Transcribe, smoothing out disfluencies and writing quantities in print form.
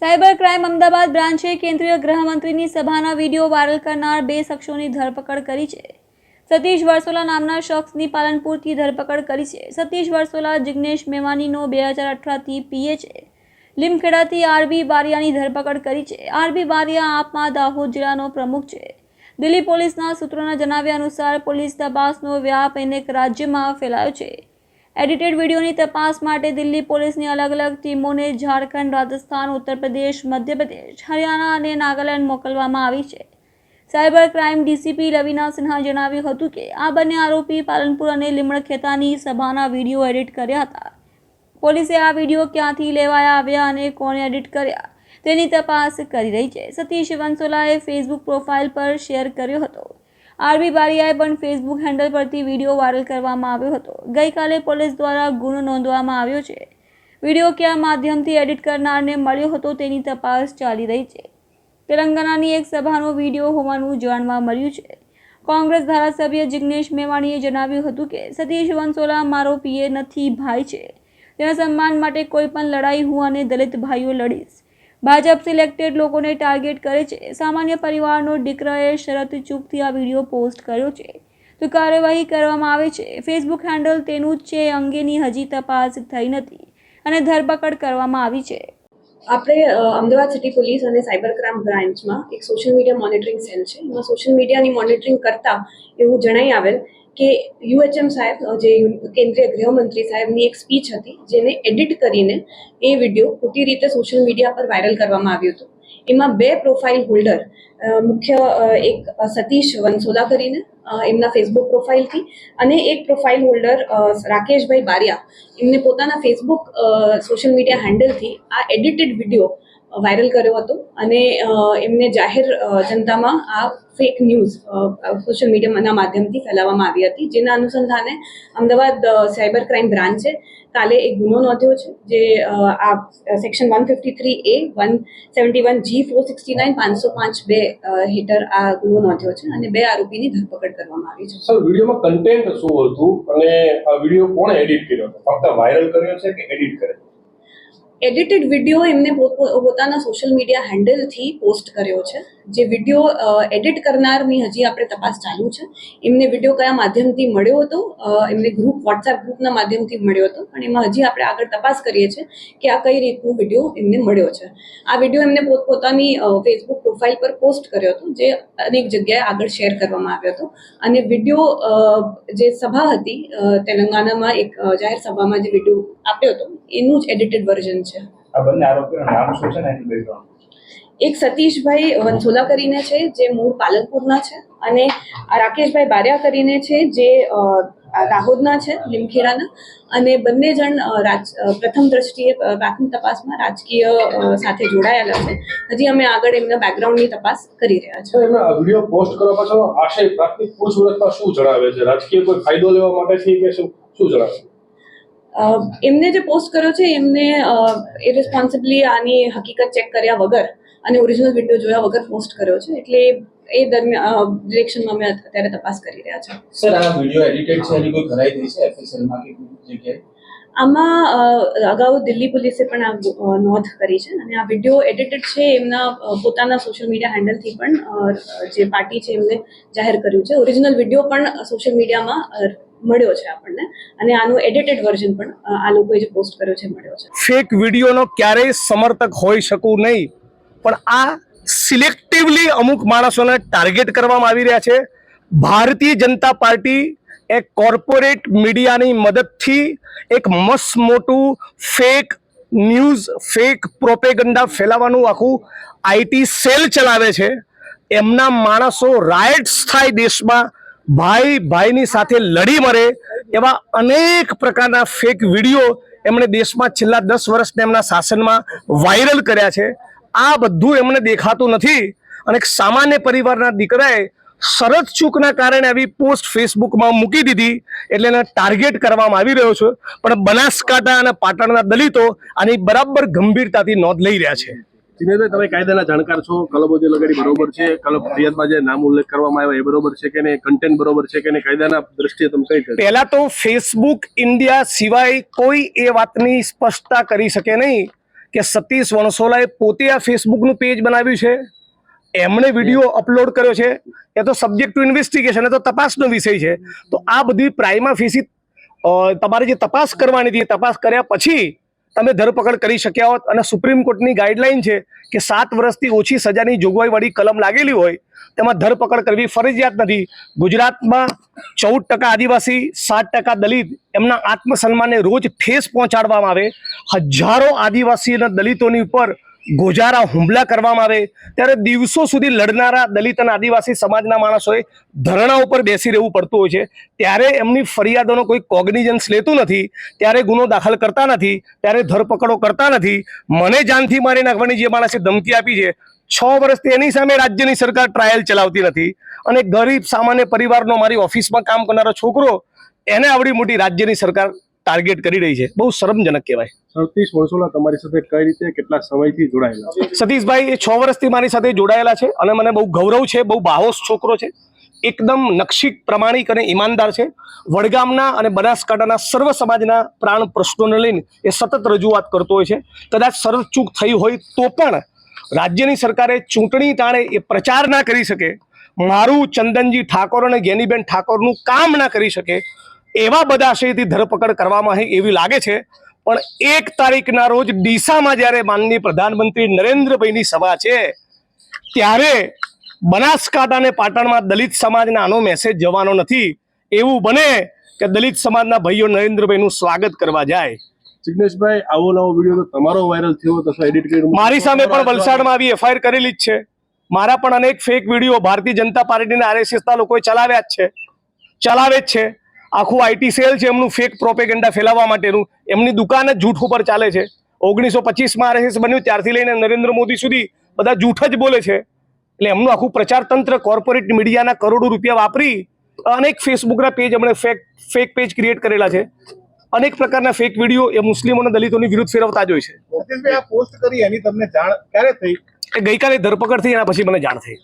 Cyber crime Ahmedabad બ્રાન્ચે કેન્દ્રીય ગૃહમંત્રીની સભાના video viral કરનાર 2 શખ્સોની ધરપકડ કરી છે। સતીશ વરસોલા નામના શખ્સની પાલનપુરથી ધરપકડ કરી છે। સતીશ વરસોલા જિગ્નેશ મેવાનીનો 2018થી પીએ છે। લીમખેડાથી આરબી બારિયાની ધરપકડ કરી છે। આરબી બારિયા આપમાં દાહોદ જિલ્લાનો પ્રમુખ છે। દિલ્હી પોલીસના સૂત્રોના જણાવ્યા અનુસાર પોલીસ તપાસનો વ્યાપ અનેક રાજ્યમાં ફેલાયો છે। એડિટેડ વિડીયોની તપાસ માટે દિલ્હી પોલીસની અલગ અલગ ટીમોને ઝારખંડ, રાજસ્થાન, ઉત્તર પ્રદેશ, મધ્યપ્રદેશ, હરિયાણા અને નાગાલેન્ડ મોકલવામાં આવી છે। સાયબર ક્રાઇમ ડીસીપી રવિના સિન્હાએ જણાવ્યું હતું કે આ બંને આરોપી પાલનપુર અને લીમખેતાની સભાના વિડીયો એડિટ કર્યા હતા। પોલીસે આ વિડીયો ક્યાંથી લેવાયા આવ્યા અને કોણે એડિટ કર્યા તેની તપાસ કરી રહી છે। સતીશ વંસોલાએ ફેસબુક પ્રોફાઇલ પર શેર કર્યો હતો। આરબી બારિયાએ પણ ફેસબુક હેન્ડલ પરથી વિડીયો વાયરલ કરવામાં આવ્યો હતો। ગઈકાલે પોલીસ દ્વારા ગુનો નોંધવામાં આવ્યો છે। વિડીયો કયા માધ્યમથી એડિટ કરનારને મળ્યો હતો તેની તપાસ ચાલી રહી છે। તેલંગાણાની એક સભાનો વિડીયો હોવાનું જાણવા મળ્યું છે। કોંગ્રેસ ધારાસભ્ય જિગ્નેશ મેવાણીએ જણાવ્યું હતું કે સતીશ વંસોલા મારો પીએ નથી, ભાઈ છે। તેના સન્માન માટે કોઈ પણ લડાઈ હું અને દલિત ભાઈઓ લડીશ। ભાજપ સિલેક્ટેડ લોકોને ટાર્ગેટ કરે છે। સામાન્ય પરિવારનો દીકરાએ શરત ચૂકથી આ વિડીયો પોસ્ટ કર્યો છે તો કાર્યવાહી કરવામાં આવે છે। ફેસબુક હેન્ડલ તેનું જ છે અંગેની હજી તપાસ થઈ નથી અને ધરપકડ કરવામાં આવી છે। આપણે અમદાવાદ સિટી પોલીસ અને સાયબર ક્રાઇમ બ્રાન્ચમાં એક સોશિયલ મીડિયા મોનિટરિંગ સેલ છે। એમાં સોશિયલ મીડિયાની મોનિટરિંગ કરતા એવું જણાઈ આવેલ કે યુએચએમ સાહેબ જે કેન્દ્રીય ગૃહમંત્રી સાહેબની એક સ્પીચ હતી જેને એડિટ કરીને એ વિડીયો ખોટી રીતે સોશિયલ મીડિયા પર વાયરલ કરવામાં આવ્યું હતું। એમાં 2 પ્રોફાઇલ હોલ્ડર મુખ્ય એક સતીશ વંસોલા કરીને એમના ફેસબુક પ્રોફાઇલથી અને એક પ્રોફાઇલ હોલ્ડર રાકેશભાઈ બારિયા એમને પોતાના ફેસબુક સોશિયલ મીડિયા હેન્ડલથી આ એડિટેડ વિડીયો વાયરલ કર્યો હતો અને એમને જાહેર જનતામાં આ ફેક ન્યૂઝ સોશિયલ મીડિયાના માધ્યમથી ફેલાવવામાં આવી હતી। જેના અનુસંધાને અમદાવાદ સાયબર ક્રાઇમ બ્રાન્ચે કાલે એક ગુનો નોંધ્યો છે જે આ સેક્શન 153A 171G 469 505(2) હેઠળ આ ગુનો નોંધ્યો છે અને 2 આરોપીની ધરપકડ કરવામાં આવી છે। સર, વિડીયોમાં કન્ટેન્ટ શું હતું અને આ વિડીયો કોણે એડિટ કર્યો હતો? ફક્ત વાયરલ કર્યો છે કે એડિટ કર્યો? એડિટેડ વિડીયો એમને પોતાના સોશિયલ મીડિયા હેન્ડલથી પોસ્ટ કર્યો છે। જે વિડીયો એડિટ કરનારની હજી આપણે તપાસ ચાલુ છે। એમને વિડીયો કયા માધ્યમથી મળ્યો હતો, એમને વોટ્સએપ ગ્રુપના માધ્યમથી મળ્યો હતો, પણ એમાં હજી આપણે આગળ તપાસ કરીએ છીએ કે આ કઈ રીતનો વિડીયો એમને મળ્યો છે। આ વિડીયો એમને પોતાની ફેસબુક પ્રોફાઇલ પર પોસ્ટ કર્યો હતો જે અનેક જગ્યાએ આગળ શેર કરવામાં આવ્યો હતો અને વિડીયો જે સભા હતી તેલંગાણામાં એક જાહેર સભામાં જે વિડીયો આપ્યો હતો એનું જ એડિટેડ વર્ઝન છે। આ બંને આરોપીઓનું નામ શું છે ને એની બેકગ્રાઉન્ડ? એક સતીશભાઈ વંસોલા કરીને છે જે મૂળ પાલનપુરના છે અને રાકેશભાઈ બારિયા કરીને છે જે દાહોદના છે, લીમખેડાના, અને બંને જણ પ્રથમ દ્રષ્ટિએ પ્રાથમિક તપાસમાં રાજકીય સાથે જોડાયેલા છે। હજી અમે આગળ એમના બેકગ્રાઉન્ડની તપાસ કરી રહ્યા છીએ। એમના વિડીયો પોસ્ટ કરવા પાછળ આશય પ્રાથમિક પૂછપરછમાં શું જણાવે છે? રાજકીય કોઈ ફાયદો લેવા માટે કે શું જણાવે? એમને જે પોસ્ટ કર્યો છે એમને ઇરેસ્પોન્સિબલી આની હકીકત ચેક કર્યા વગર અને ઓરિજિનલ વિડીયો જોયા વગર પોસ્ટ કર્યો છે, એટલે એ ડિરેક્શનમાં અમે અત્યારે તપાસ કરી રહ્યા છીએ। સર, આ વિડીયો એડિટેડ છે એની કોઈ ખરાઈ થઈ છે એફએસએલમાં કે જગ્યાએ? આમાં અગાઉ દિલ્હી પોલીસે પણ આ નોંધ કરી છે અને આ વિડીયો એડિટેડ છે એમના પોતાના સોશિયલ મીડિયા હેન્ડલથી પણ જે પાર્ટી છે એમને જાહેર કર્યું છે। ઓરિજિનલ વિડીયો પણ સોશિયલ મીડિયામાં મળ્યો છે આપણને અને આનું એડિટેડ વર્ઝન પણ આ લોકોએ જે પોસ્ટ કર્યો છે મળ્યો છે। ફેક વિડીયોનો ક્યારેય સમર્થક હોઈ શકું નહીં, પણ આ સિલેક્ટિવલી અમુક માણસોને ટાર્ગેટ કરવામાં આવી રહ્યા છે। ભારતીય જનતા પાર્ટી એક કોર્પોરેટ મીડિયાની મદદથી એક મસ્ત મોટું ફેક ન્યૂઝ, ફેક પ્રોપેગન્ડા ફેલાવવાનું આખું આઈટી સેલ ચલાવે છે। એમના માણસો રાઇટ્સ થાય દેશમાં, ભાઈ ભાઈની સાથે લડી મરે એવા અનેક પ્રકારના ફેક વિડીયો એમણે દેશમાં છેલ્લા 10 વર્ષના એમના શાસનમાં વાયરલ કર્યા છે। આ બધું એમને દેખાતું નથી અને એક સામાન્ય પરિવારના દીકરાએ શરત ચૂકના કારણે આવી પોસ્ટ ફેસબુકમાં મૂકી દીધી એટલે એને ટાર્ગેટ કરવામાં આવી રહ્યો છે। પણ બનાસકાંઠા અને પાટણના દલિતો આની બરાબર ગંભીરતાથી નોંધ લઈ રહ્યા છે। જીનેશભાઈ, તમે કાયદાના જાણકાર છો, કલમો જે લગાડી બરોબર છે, કલમ ફરિયાદમાં જે નામ ઉલ્લેખ કરવામાં આવ્યો એ બરોબર છે કે નહીં, કન્ટેન્ટ બરોબર છે કે નહીં, કાયદાના દ્રષ્ટિએ તમે કઈ કહો? પહેલા તો ફેસબુક ઇન્ડિયા સિવાય કોઈ એ વાતની સ્પષ્ટતા કરી શકે નહીં કે સતીશ વણસોલાએ પોતે આ ફેસબુકનું પેજ બનાવ્યું છે, એમણે વિડીયો અપલોડ કર્યો છે, એ તો સબ્જેક્ટ ટુ ઇન્વેસ્ટિગેશન, એ તો તપાસનો વિષય છે. તો આ બધી પ્રાઇમા ફેસી તમારે જે તપાસ કરવાની હતી એ તપાસ કર્યા પછી તમે ધરપકડ કરી શક્યા હોત. અને સુપ્રીમ કોર્ટની ગાઈડલાઈન છે કે 7 વર્ષથી ઓછી સજાની જોગવાઈવાળી કલમ લાગેલી હોય તેમાં ધરપકડ કરવી ફરજિયાત નથી. ગુજરાતમાં 14% આદિવાસી, 7% દલિત, એમના આત્મસન્માનને રોજ ઠેસ પહોંચાડવામાં આવે, હજારો આદિવાસી અને દલિતોની ઉપર ગોજારા હુમલા કરવામાં આવે, ત્યારે દિવસો સુધી લડનારા દલિત અને આદિવાસી સમાજના માણસોએ ધરણા ઉપર બેસી રહેવું પડતું હોય છે. ત્યારે એમની ફરિયાદોનો કોઈ કોગ્નિઝન્સ લેતું નથી, ત્યારે ગુનો દાખલ કરતા નથી, ત્યારે ધરપકડો કરતા નથી. મને જાનથી મારી નાખવાની જે માણસે ધમકી આપી છે, 6 વર્ષથી એની સામે રાજ્યની સરકાર ટ્રાયલ ચલાવતી નથી. અને ગરીબ સામાન્ય પરિવારનો, મારી ઓફિસમાં કામ કરનારો છોકરો, એને આવડી મોટી રાજ્યની સરકાર ટાર્ગેટ કરી રહી છે. બહુ શરમજનક કહેવાય. સતીશ વણસોલા તમારી સાથે કઈ રીતે કેટલા સમયથી જોડાયેલા? સતીશભાઈ એ 6 વર્ષથી મારી સાથે જોડાયેલા છે અને મને બહુ ગૌરવ છે. બહુ બાહોશ છોકરો છે, એકદમ નક્ષિક, પ્રમાણિક અને ઈમાનદાર છે. વડગામના અને બનાસકાંઠાના સર્વ સમાજના પ્રાણ પ્રશ્નોને લઈને એ સતત રજૂઆત કરતો હોય છે. કદાચ સરળ ચૂક થઈ હોય તો પણ રાજ્યની સરકારે ચૂંટણી ટાણે એ પ્રચાર ના કરી શકે, મારું ચંદનજી ઠાકોર અને જ્ઞાનીબેન ઠાકોરનું કામ ના કરી શકે, એવા બધા આશયથી ધરપકડ કરવામાં આવે એવી લાગે છે. પણ 1 તારીખના રોજ ડીસામાં જ્યારે માનનીય પ્રધાનમંત્રી નરેન્દ્રભાઈની સભા છે, ત્યારે બનાસકાંઠા અને પાટણમાં દલિત સમાજના આનો મેસેજ જવાનો નથી. એવું બને કે દલિત સમાજના ભાઈઓ નરેન્દ્રભાઈનું સ્વાગત કરવા જાય. જિગ્નેશભાઈ, આવો નવો વિડીયો તો તમારો વાયરલ થયો તો એડિટ કરી મારી સામે પણ વલસાડમાં આવી એફઆઈઆર કરેલી જ છે. મારા પણ અનેક ફેક વિડીયો ભારતીય જનતા પાર્ટીના RSSના લોકોએ ચલાવ્યા જ છે, ચલાવે જ છે. આખું IT સેલ છે એમનું ફેક પ્રોપેગેન્ડા ફેલાવવા માટેનું. એમની દુકાન જ જૂઠ ઉપર ચાલે છે. 1925માં RSS બન્યું ત્યારથી લઈને નરેન્દ્ર મોદી સુધી બધા જૂઠ જ બોલે છે. એટલે એમનું આખું પ્રચાર તંત્ર, કોર્પોરેટ મીડિયાના કરોડો રૂપિયા વાપરી અનેક ફેસબુકના પેજ એમણે ફેક પેજ ક્રિએટ કરેલા છે. અનેક પ્રકારના ફેક વિડીયો એ મુસ્લિમો અને દલિતોની વિરુદ્ધ ફેરવતા જ હોય છે. સતીશભાઈ, આ પોસ્ટ કરી એની તમને જાણ ક્યારે થઈ? એ ગઈકાલે ધરપકડ થઈ, એના પછી મને જાણ થઈ.